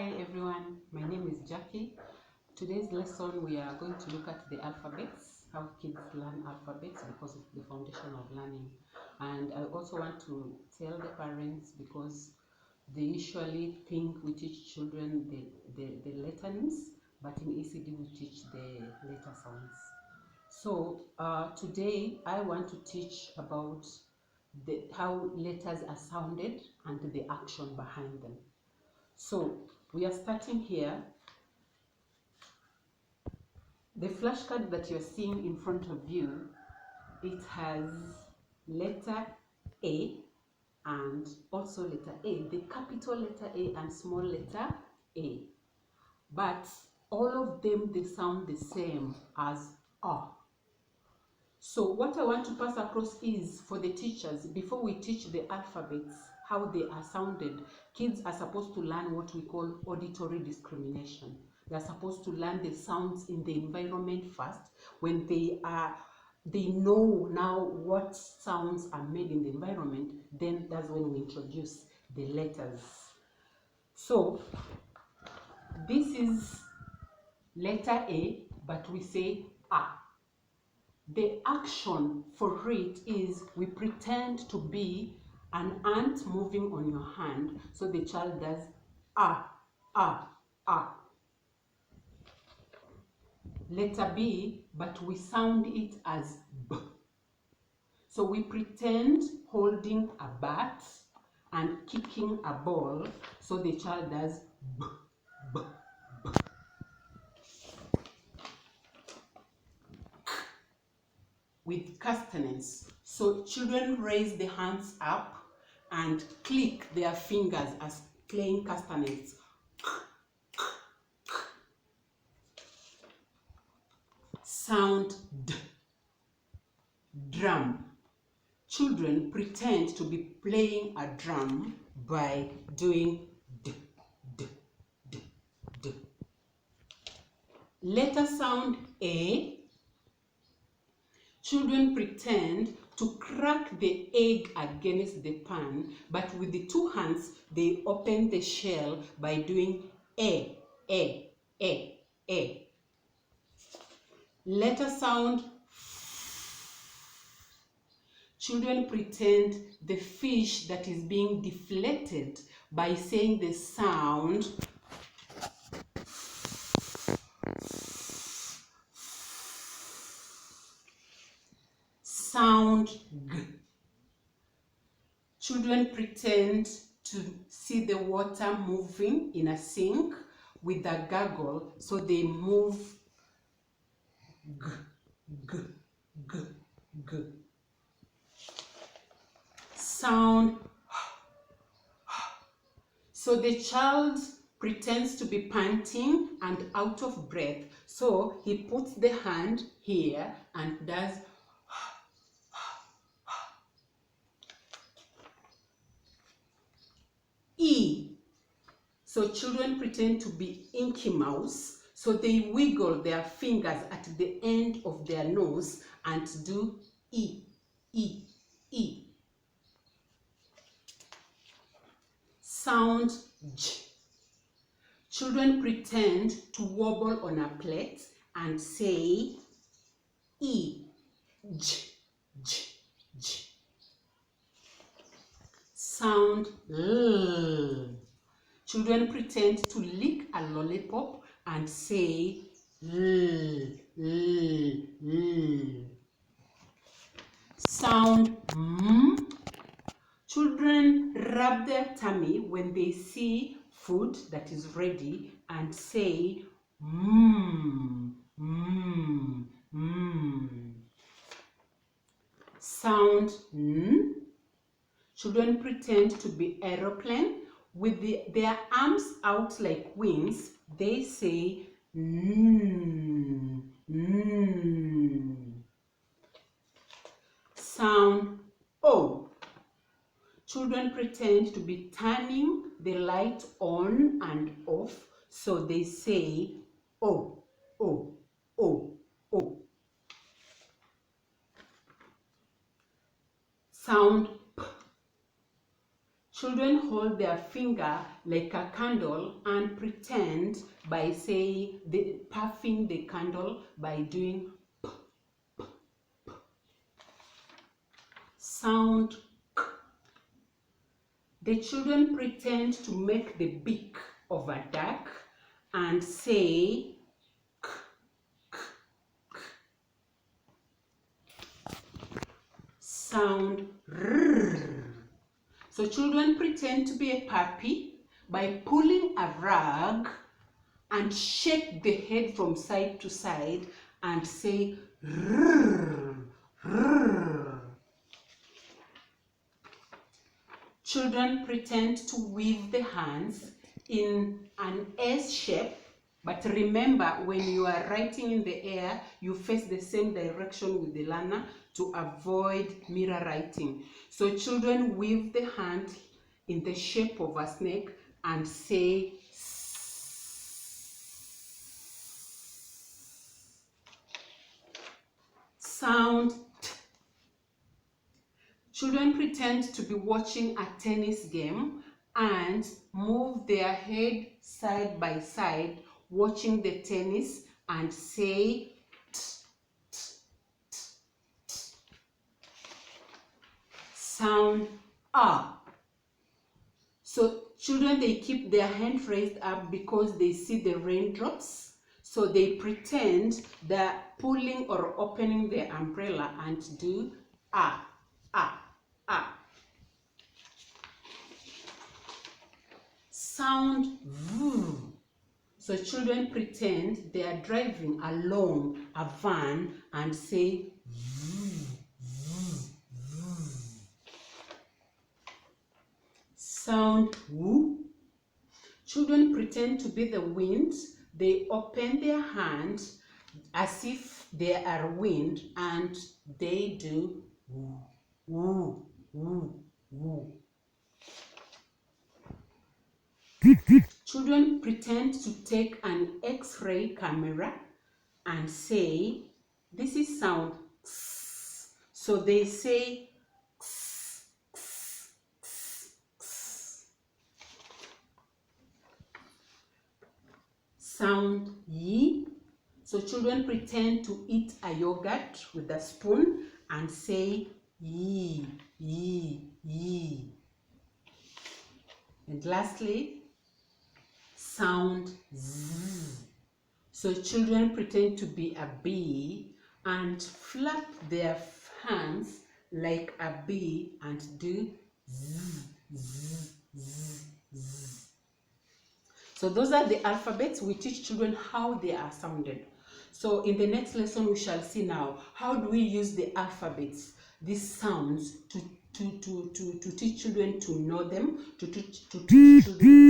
Hi everyone, my name is Jackie. Today's lesson we are going to look at the alphabets, how kids learn alphabets because it's the foundation of learning. And I also want to tell the parents because they usually think we teach children the letter names, but in ECD we teach the letter sounds. So today I want to teach about how letters are sounded and the action behind them. So we are starting here. The flashcard that you're seeing in front of you, it has letter A and also letter A, the capital letter A and small letter A. But all of them, they sound the same as A. So what I want to pass across is for the teachers, before we teach the alphabets, how they are sounded, kids are supposed to learn what we call auditory discrimination. They are supposed to learn the sounds in the environment first. When they know now what sounds are made in the environment, then that's when we introduce the letters. So this is letter A, but we say A. The action for it is we pretend to be an ant moving on your hand. So the child does ah, ah, ah. Letter B, but we sound it as B. So we pretend holding a bat and kicking a ball. So the child does B, B, B. With castanets. So children raise the hands up and click their fingers as playing castanets. Sound D. Drum. Children pretend to be playing a drum by doing D, D, D, D. Letter sound A. Children pretend to crack the egg against the pan, but with the two hands, they open the shell by doing A, A, A, A. Letter sound F. Children pretend the fish that is being deflated by saying the sound sound G. Children pretend to see the water moving in a sink with a gurgle, so they move G, G, G, G. Sound so the child pretends to be panting and out of breath, so he puts the hand here and does E. So children pretend to be Inky Mouse, so they wiggle their fingers at the end of their nose and do E, E, E. Sound J. Children pretend to wobble on a plate and say E, J, J, J. Sound L. Children pretend to lick a lollipop and say L, L, L. Sound M. Children rub their tummy when they see food that is ready and say mmm, mmm, mmm. Sound N. Children pretend to be aeroplane with their arms out like wings. They say mm, mm. Sound O. Children pretend to be turning the light on and off, so they say O, O, O, O. Sound P. Children hold their finger like a candle and pretend by saying, puffing the candle by doing p, p, p. Sound k. The children pretend to make the beak of a duck and say k, k, k. Sound r. So children pretend to be a puppy by pulling a rug and shake the head from side to side and say rrr, rrr. Children pretend to wave the hands in an S shape, but remember, when you are writing in the air, you face the same direction with the learner to avoid mirror writing. So children wave the hand in the shape of a snake and say sound t. Children pretend to be watching a tennis game and move their head side by side, watching the tennis and say t, t, t, t. Sound a. So children, they keep their hand raised up because they see the raindrops. So they pretend they're pulling or opening the umbrella and do a, a, a. Sound v. So children pretend they are driving along a van and say v, v, v. Sound w. Children pretend to be the wind. They open their hand as if they are wind and they do woo, woo, woo, woo. Children pretend to take an X-ray camera and say, this is sound x. So they say x, x, x, x. Sound y. So children pretend to eat a yogurt with a spoon and say yi, yi, yi. And lastly, sound z. So children pretend to be a bee and flap their hands like a bee and do z, z, z, z. So those are the alphabets. We teach children how they are sounded. So in the next lesson, we shall see now, how do we use the alphabets, these sounds, to teach children to know them, to teach children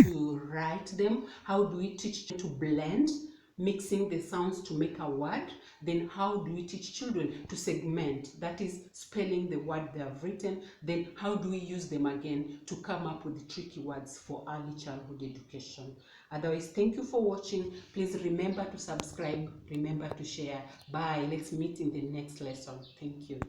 to write them. How do we teach them to blend, mixing the sounds to make a word? Then how do we teach children to segment, that is spelling the word they have written? Then how do we use them again to come up with the tricky words for early childhood education? Otherwise, thank you for watching. Please remember to subscribe, remember to share. Bye. Let's meet in the next lesson. Thank you.